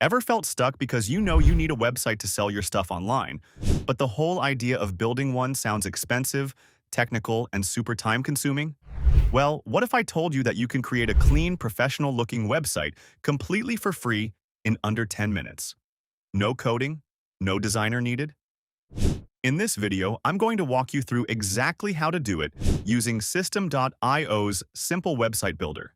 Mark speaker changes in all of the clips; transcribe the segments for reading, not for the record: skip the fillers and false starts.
Speaker 1: Ever felt stuck because you know you need a website to sell your stuff online, but the whole idea of building one sounds expensive, technical, and super time-consuming? Well, what if I told you that you can create a clean, professional-looking website completely for free in under 10 minutes? No coding, no designer needed? In this video, I'm going to walk you through exactly how to do it using System.io's simple website builder.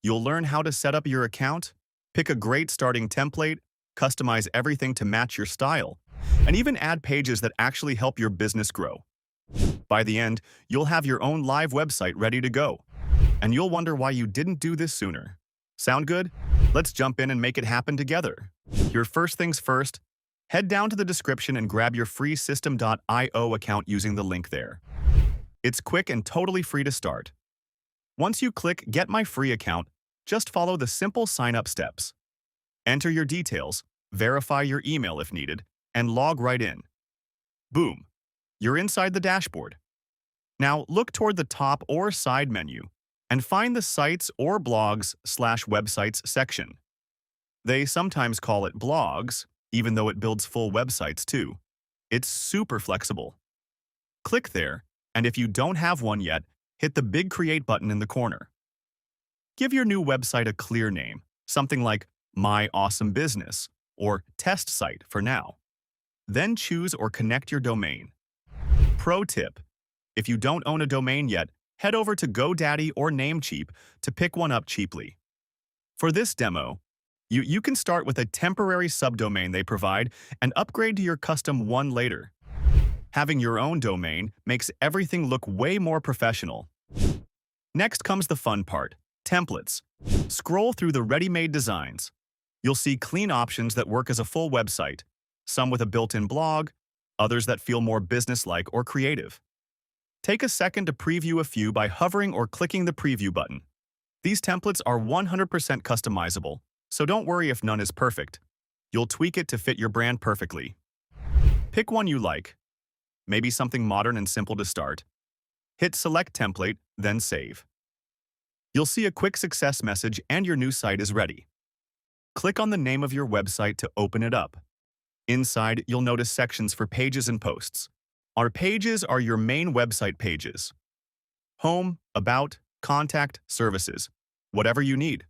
Speaker 1: You'll learn how to set up your account, pick a great starting template, customize everything to match your style, and even add pages that actually help your business grow. By the end, you'll have your own live website ready to go, and you'll wonder why you didn't do this sooner. Sound good? Let's jump in and make it happen together. Your first things first, head down to the description and grab your free System.io account using the link there. It's quick and totally free to start. Once you click Get My Free Account, just follow the simple sign-up steps. Enter your details, verify your email if needed, and log right in. Boom! You're inside the dashboard. Now look toward the top or side menu and find the Sites or Blogs/Websites section. They sometimes call it blogs, even though it builds full websites too. It's super flexible. Click there, and if you don't have one yet, hit the big Create button in the corner. Give your new website a clear name, something like My Awesome Business or Test Site for now. Then choose or connect your domain. Pro tip: if you don't own a domain yet, head over to GoDaddy or Namecheap to pick one up cheaply. For this demo, you can start with a temporary subdomain they provide and upgrade to your custom one later. Having your own domain makes everything look way more professional. Next comes the fun part: templates. Scroll through the ready-made designs. You'll see clean options that work as a full website, some with a built-in blog, others that feel more business-like or creative. Take a second to preview a few by hovering or clicking the preview button. These templates are 100% customizable, so don't worry if none is perfect. You'll tweak it to fit your brand perfectly. Pick one you like, maybe something modern and simple to start. Hit Select Template, then Save. You'll see a quick success message and your new site is ready. Click on the name of your website to open it up. Inside, you'll notice sections for pages and posts. Our pages are your main website pages: Home, About, Contact, Services, whatever you need.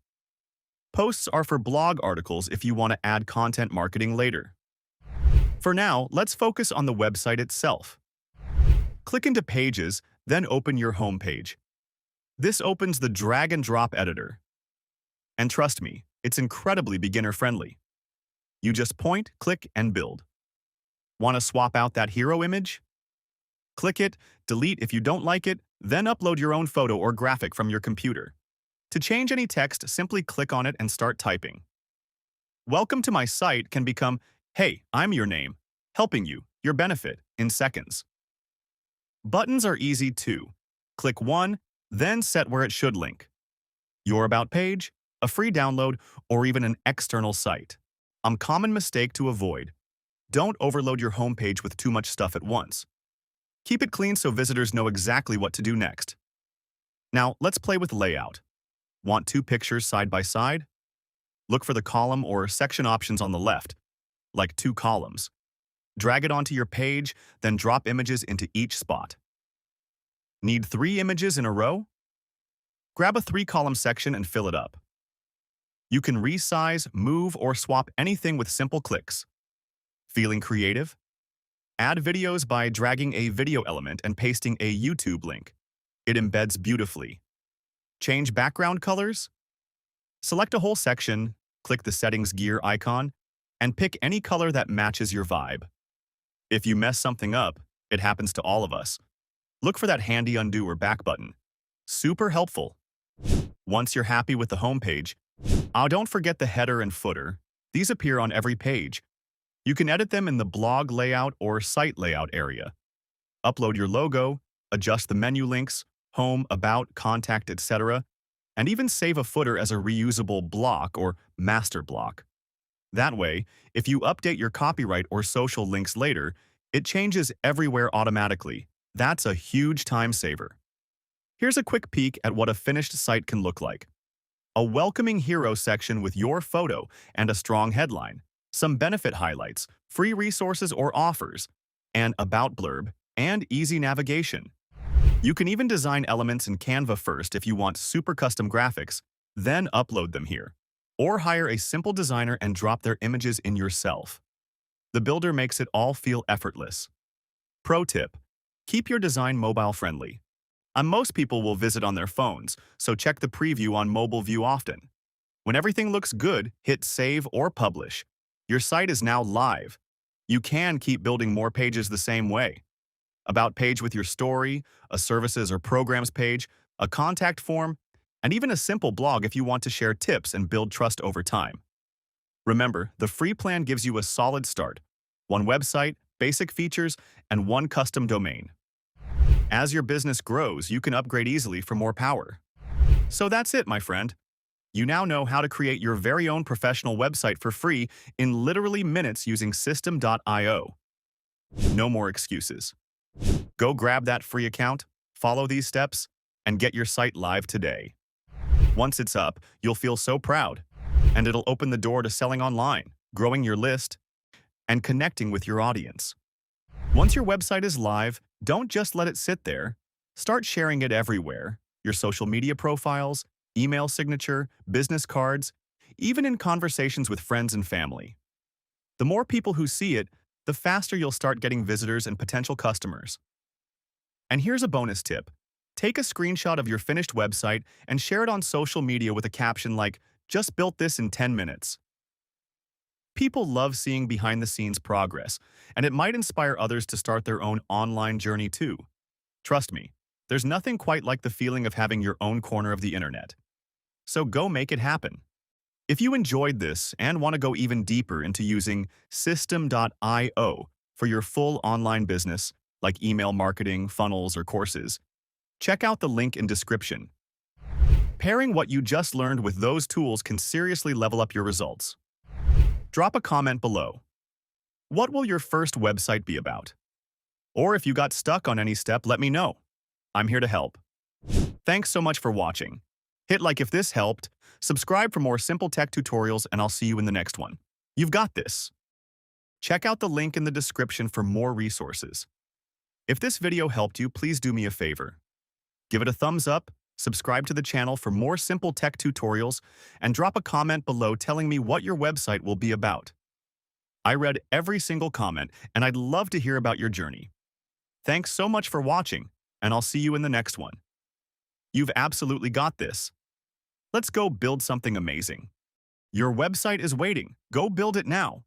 Speaker 1: Posts are for blog articles if you want to add content marketing later. For now, let's focus on the website itself. Click into Pages, then open your home page. This opens the drag and drop editor. And trust me, it's incredibly beginner-friendly. You just point, click, and build. Want to swap out that hero image? Click it, delete if you don't like it, then upload your own photo or graphic from your computer. To change any text, simply click on it and start typing. Welcome to my site can become, Hey, I'm your name, helping you, your benefit, in seconds. Buttons are easy too. Click one, then set where it should link. Your About page, a free download, or even an external site. A common mistake to avoid: don't overload your homepage with too much stuff at once. Keep it clean so visitors know exactly what to do next. Now, let's play with layout. Want two pictures side by side? Look for the column or section options on the left, like two columns. Drag it onto your page, then drop images into each spot. Need 3 images in a row? Grab a 3-column section and fill it up. You can resize, move, or swap anything with simple clicks. Feeling creative? Add videos by dragging a video element and pasting a YouTube link. It embeds beautifully. Change background colors? Select a whole section, click the settings gear icon, and pick any color that matches your vibe. If you mess something up, it happens to all of us. Look for that handy undo or back button. Super helpful. Once you're happy with the homepage, don't forget the header and footer. These appear on every page. You can edit them in the blog layout or site layout area. Upload your logo, adjust the menu links, home, about, contact, etc., and even save a footer as a reusable block or master block. That way, if you update your copyright or social links later, it changes everywhere automatically. That's a huge time saver. Here's a quick peek at what a finished site can look like. A welcoming hero section with your photo and a strong headline, some benefit highlights, free resources or offers, an about blurb, and easy navigation. You can even design elements in Canva first if you want super custom graphics, then upload them here. Or hire a simple designer and drop their images in yourself. The builder makes it all feel effortless. Pro tip: keep your design mobile friendly. Most people will visit on their phones, so check the preview on mobile view often. When everything looks good, hit save or publish. Your site is now live. You can keep building more pages the same way. About page with your story, a services or programs page, a contact form, and even a simple blog if you want to share tips and build trust over time. Remember, the free plan gives you a solid start: one website, basic features, and one custom domain. As your business grows, you can upgrade easily for more power. So that's it, my friend. You now know how to create your very own professional website for free in literally minutes using System.io. No more excuses. Go grab that free account, follow these steps, and get your site live today. Once it's up, you'll feel so proud, and it'll open the door to selling online, growing your list, and connecting with your audience. Once your website is live, don't just let it sit there. Start sharing it everywhere: your social media profiles, email signature, business cards, even in conversations with friends and family. The more people who see it, the faster you'll start getting visitors and potential customers. And here's a bonus tip: take a screenshot of your finished website and share it on social media with a caption like, "Just built this in 10 minutes." People love seeing behind-the-scenes progress, and it might inspire others to start their own online journey too. Trust me, there's nothing quite like the feeling of having your own corner of the internet. So go make it happen. If you enjoyed this and want to go even deeper into using System.io for your full online business, like email marketing, funnels, or courses, check out the link in description. Pairing what you just learned with those tools can seriously level up your results. Drop a comment below. What will your first website be about? Or if you got stuck on any step, let me know. I'm here to help. Thanks so much for watching. Hit like if this helped, subscribe for more simple tech tutorials, and I'll see you in the next one. You've got this. Check out the link in the description for more resources. If this video helped you, please do me a favor. Give it a thumbs up, subscribe to the channel for more simple tech tutorials, and drop a comment below telling me what your website will be about. I read every single comment, and I'd love to hear about your journey. Thanks so much for watching, and I'll see you in the next one. You've absolutely got this. Let's go build something amazing. Your website is waiting. Go build it now.